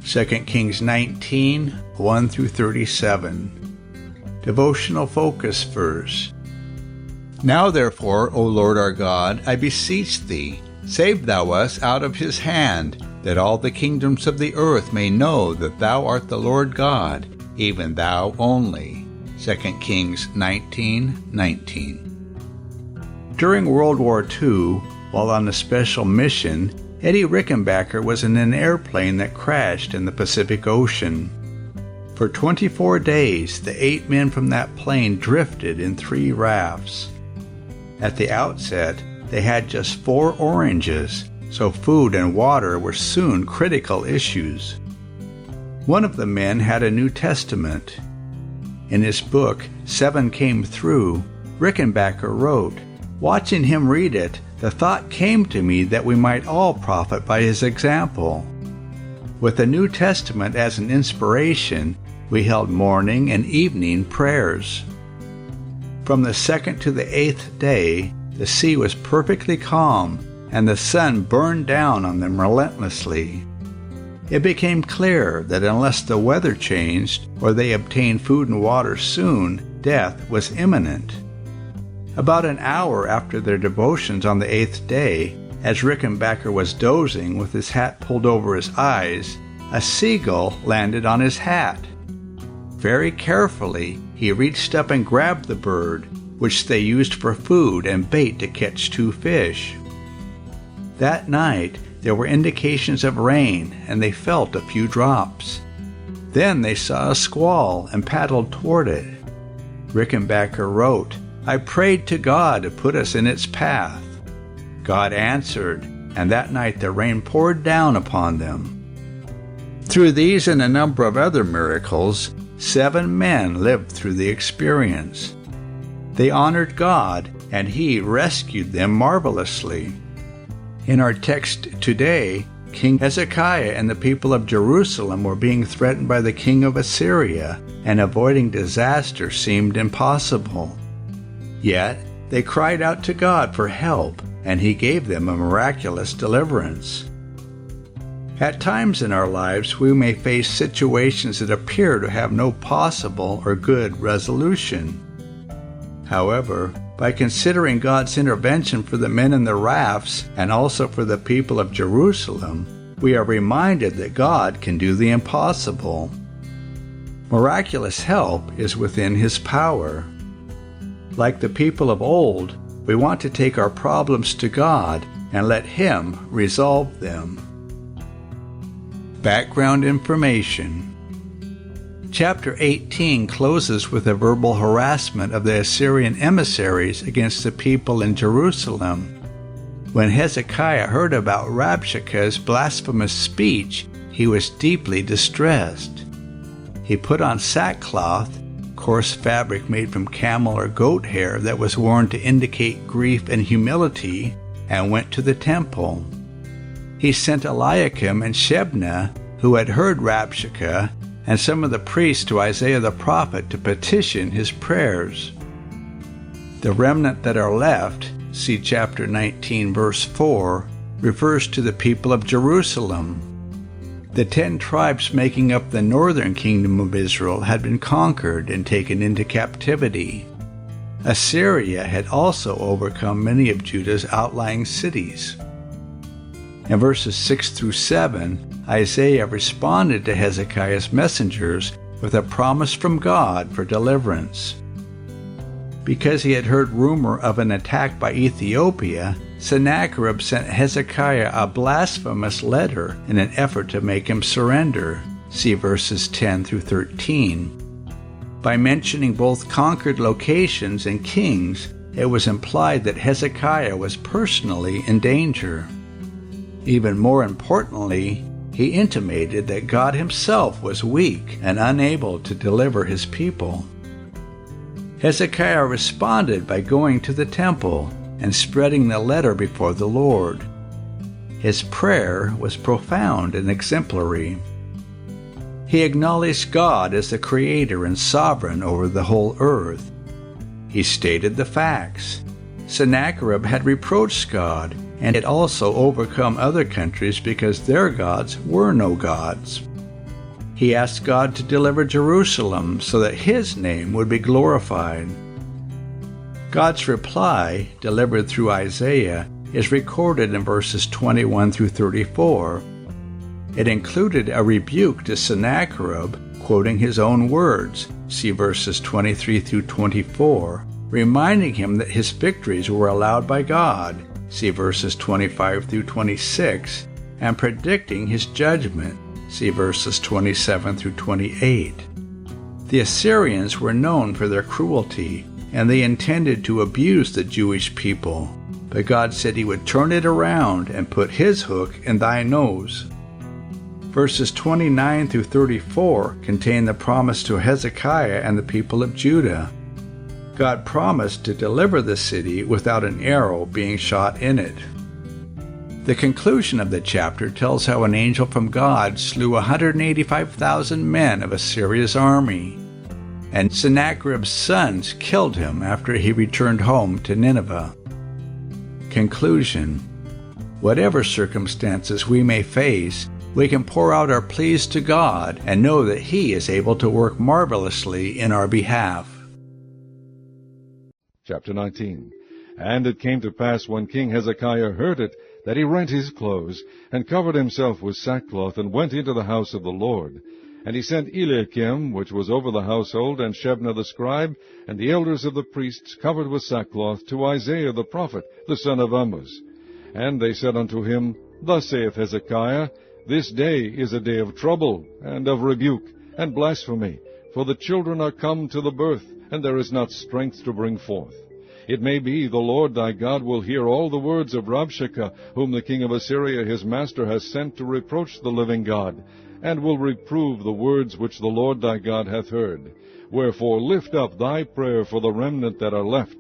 2 Kings 19, 1 through 37. Devotional focus verse. Now therefore, O Lord our God, I beseech thee, save thou us out of his hand, that all the kingdoms of the earth may know that thou art the Lord God, even thou only. 2 Kings 19:19. During World War II, while on a special mission, Eddie Rickenbacker was in an airplane that crashed in the Pacific Ocean. For 24 days, the 8 men from that plane drifted in 3 rafts. At the outset, they had just 4 oranges, so food and water were soon critical issues. One of the men had a New Testament. In his book, 7 Came Through, Rickenbacker wrote, "Watching him read it, the thought came to me that we might all profit by his example. With the New Testament as an inspiration, we held morning and evening prayers. From the 2nd to the 8th day, the sea was perfectly calm, and the sun burned down on them relentlessly. It became clear that unless the weather changed or they obtained food and water soon, death was imminent. About an hour after their devotions on the 8th day, as Rickenbacker was dozing with his hat pulled over his eyes, a seagull landed on his hat. Very carefully, he reached up and grabbed the bird, which they used for food and bait to catch 2 fish. That night, there were indications of rain, and they felt a few drops. Then they saw a squall and paddled toward it. Rickenbacker wrote, "I prayed to God to put us in its path. God answered, and that night the rain poured down upon them." Through these and a number of other miracles, 7 men lived through the experience. They honored God, and He rescued them marvelously. In our text today, King Hezekiah and the people of Jerusalem were being threatened by the king of Assyria, and avoiding disaster seemed impossible. Yet, they cried out to God for help, and He gave them a miraculous deliverance. At times in our lives, we may face situations that appear to have no possible or good resolution. However, by considering God's intervention for the men in the rafts and also for the people of Jerusalem, we are reminded that God can do the impossible. Miraculous help is within His power. Like the people of old, we want to take our problems to God and let Him resolve them. Background information. Chapter 18 closes with a verbal harassment of the Assyrian emissaries against the people in Jerusalem. When Hezekiah heard about Rabshakeh's blasphemous speech, he was deeply distressed. He put on sackcloth, coarse fabric made from camel or goat hair that was worn to indicate grief and humility, and went to the temple. He sent Eliakim and Shebna, who had heard Rabshakeh, and some of the priests to Isaiah the prophet to petition his prayers. The remnant that are left, see chapter 19 verse 4, refers to the people of Jerusalem. The 10 tribes making up the northern kingdom of Israel had been conquered and taken into captivity. Assyria had also overcome many of Judah's outlying cities. In verses 6 through 7, Isaiah responded to Hezekiah's messengers with a promise from God for deliverance. Because he had heard rumor of an attack by Ethiopia, Sennacherib sent Hezekiah a blasphemous letter in an effort to make him surrender. See verses 10 through 13. By mentioning both conquered locations and kings, it was implied that Hezekiah was personally in danger. Even more importantly, he intimated that God himself was weak and unable to deliver his people. Hezekiah responded by going to the temple and spreading the letter before the Lord. His prayer was profound and exemplary. He acknowledged God as the creator and sovereign over the whole earth. He stated the facts. Sennacherib had reproached God and had also overcome other countries because their gods were no gods. He asked God to deliver Jerusalem so that His name would be glorified. God's reply, delivered through Isaiah, is recorded in verses 21 through 34. It included a rebuke to Sennacherib, quoting his own words, see verses 23 through 24, reminding him that his victories were allowed by God, see verses 25 through 26, and predicting his judgment, see verses 27 through 28. The Assyrians were known for their cruelty, and they intended to abuse the Jewish people, but God said He would turn it around and put His hook in thy nose. Verses 29 through 34 contain the promise to Hezekiah and the people of Judah. God promised to deliver the city without an arrow being shot in it. The conclusion of the chapter tells how an angel from God slew 185,000 men of Assyria's army, and Sennacherib's sons killed him after he returned home to Nineveh. Conclusion: whatever circumstances we may face, we can pour out our pleas to God and know that He is able to work marvelously in our behalf. Chapter 19. And it came to pass, when King Hezekiah heard it, that he rent his clothes, and covered himself with sackcloth, and went into the house of the Lord. And he sent Eliakim, which was over the household, and Shebna the scribe, and the elders of the priests, covered with sackcloth, to Isaiah the prophet, the son of Amoz. And they said unto him, Thus saith Hezekiah, This day is a day of trouble, and of rebuke, and blasphemy, for the children are come to the birth, and there is not strength to bring forth. It may be the Lord thy God will hear all the words of Rabshakeh, whom the king of Assyria his master has sent to reproach the living God, and will reprove the words which the Lord thy God hath heard. Wherefore lift up thy prayer for the remnant that are left.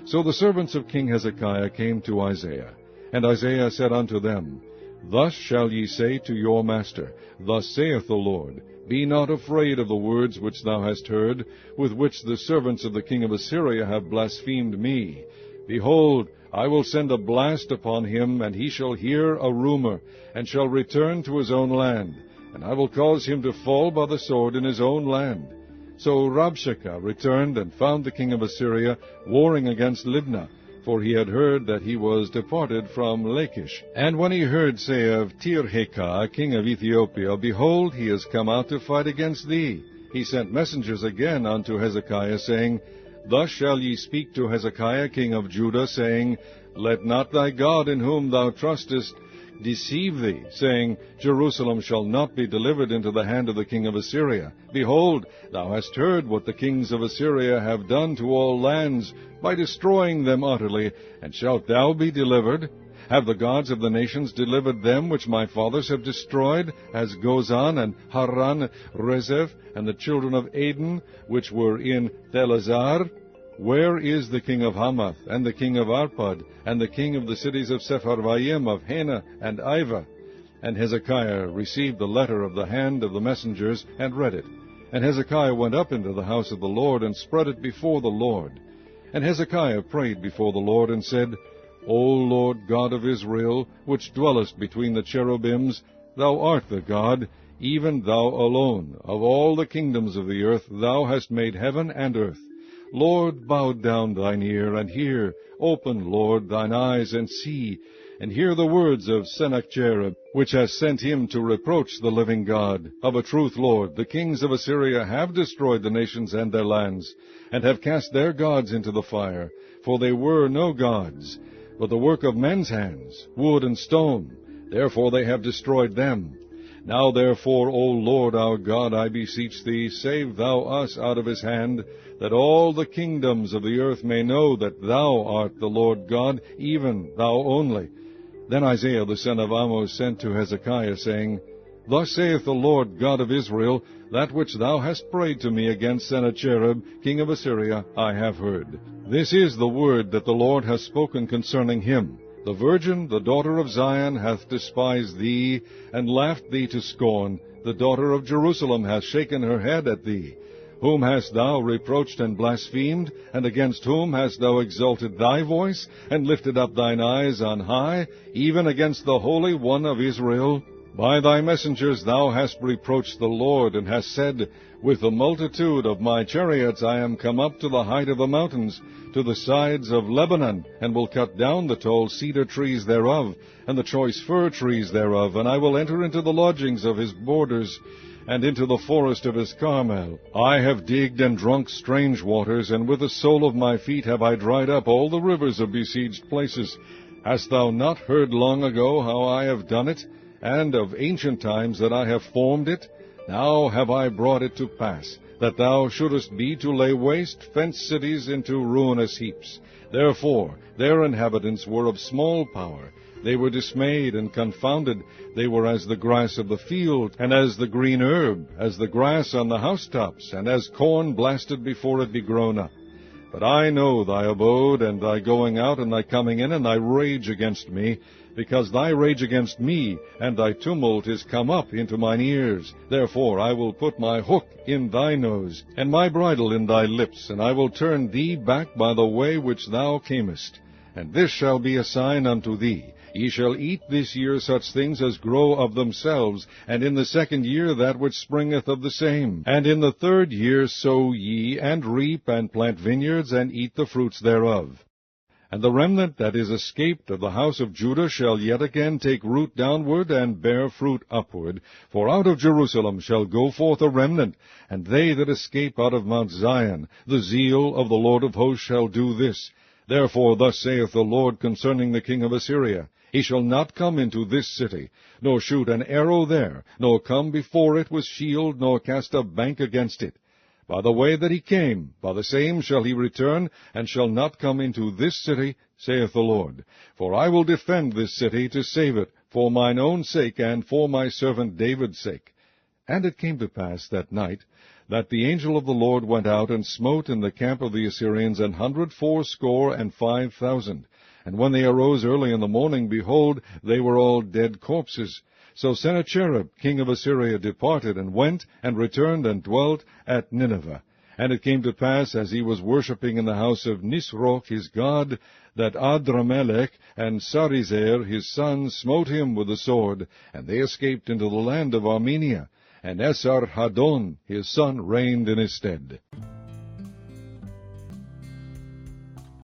So the servants of King Hezekiah came to Isaiah, and Isaiah said unto them, Thus shall ye say to your master, Thus saith the Lord, Be not afraid of the words which thou hast heard, with which the servants of the king of Assyria have blasphemed me. Behold, I will send a blast upon him, and he shall hear a rumor, and shall return to his own land, and I will cause him to fall by the sword in his own land. So Rabshakeh returned, and found the king of Assyria warring against Libnah, for he had heard that he was departed from Lachish. And when he heard say of Tirhakah, king of Ethiopia, Behold, he is come out to fight against thee, he sent messengers again unto Hezekiah, saying, Thus shall ye speak to Hezekiah, king of Judah, saying, Let not thy God in whom thou trustest deceive thee, saying, Jerusalem shall not be delivered into the hand of the king of Assyria. Behold, thou hast heard what the kings of Assyria have done to all lands, by destroying them utterly, and shalt thou be delivered? Have the gods of the nations delivered them which my fathers have destroyed, as Gozan and Haran, Rezeph, and the children of Aden, which were in Thelazar? Where is the king of Hamath, and the king of Arpad, and the king of the cities of Sepharvaim, of Hena, and Ivah? And Hezekiah received the letter of the hand of the messengers, and read it. And Hezekiah went up into the house of the Lord, and spread it before the Lord. And Hezekiah prayed before the Lord, and said, O Lord God of Israel, which dwellest between the cherubims, thou art the God, even thou alone. Of all the kingdoms of the earth thou hast made heaven and earth. Lord, bow down thine ear, and hear. Open, Lord, thine eyes, and see, and hear the words of Sennacherib, which has sent him to reproach the living God. Of a truth, Lord, the kings of Assyria have destroyed the nations and their lands, and have cast their gods into the fire, for they were no gods, but the work of men's hands, wood and stone. Therefore they have destroyed them. Now therefore, O Lord our God, I beseech thee, save thou us out of his hand, that all the kingdoms of the earth may know that thou art the Lord God, even thou only. Then Isaiah the son of Amoz sent to Hezekiah, saying, Thus saith the Lord God of Israel, That which thou hast prayed to me against Sennacherib, king of Assyria, I have heard. This is the word that the Lord hath spoken concerning him. The virgin, the daughter of Zion, hath despised thee, and laughed thee to scorn. The daughter of Jerusalem hath shaken her head at thee. Whom hast thou reproached and blasphemed? And against whom hast thou exalted thy voice, and lifted up thine eyes on high, even against the Holy One of Israel? By thy messengers thou hast reproached the Lord, and hast said, With the multitude of my chariots I am come up to the height of the mountains, to the sides of Lebanon, and will cut down the tall cedar trees thereof, and the choice fir trees thereof, and I will enter into the lodgings of his borders, and into the forest of his Carmel. I have digged and drunk strange waters, and with the sole of my feet have I dried up all the rivers of besieged places. Hast thou not heard long ago how I have done it, and of ancient times that I have formed it? Now have I brought it to pass, that thou shouldest be to lay waste fenced cities into ruinous heaps. Therefore their inhabitants were of small power. They were dismayed and confounded. They were as the grass of the field, and as the green herb, as the grass on the housetops, and as corn blasted before it be grown up. But I know thy abode, and thy going out, and thy coming in, and thy rage against me, because thy rage against me, and thy tumult is come up into mine ears. Therefore I will put my hook in thy nose, and my bridle in thy lips, and I will turn thee back by the way which thou camest. And this shall be a sign unto thee. Ye shall eat this year such things as grow of themselves, and in the second year that which springeth of the same. And in the third year sow ye, and reap, and plant vineyards, and eat the fruits thereof. And the remnant that is escaped of the house of Judah shall yet again take root downward, and bear fruit upward. For out of Jerusalem shall go forth a remnant, and they that escape out of Mount Zion. The zeal of the Lord of hosts shall do this. Therefore thus saith the Lord concerning the king of Assyria, He shall not come into this city, nor shoot an arrow there, nor come before it with shield, nor cast a bank against it. By the way that he came, by the same shall he return, and shall not come into this city, saith the Lord. For I will defend this city to save it, for mine own sake, and for my servant David's sake. And it came to pass that night, that the angel of the Lord went out, and smote in the camp of the Assyrians 185,000. And when they arose early in the morning, behold, they were all dead corpses. So Sennacherib king of Assyria departed, and went, and returned, and dwelt at Nineveh. And it came to pass, as he was worshipping in the house of Nisroch his god, that Adramelech and Sarezer his son smote him with the sword, and they escaped into the land of Armenia. And Esarhaddon his son reigned in his stead.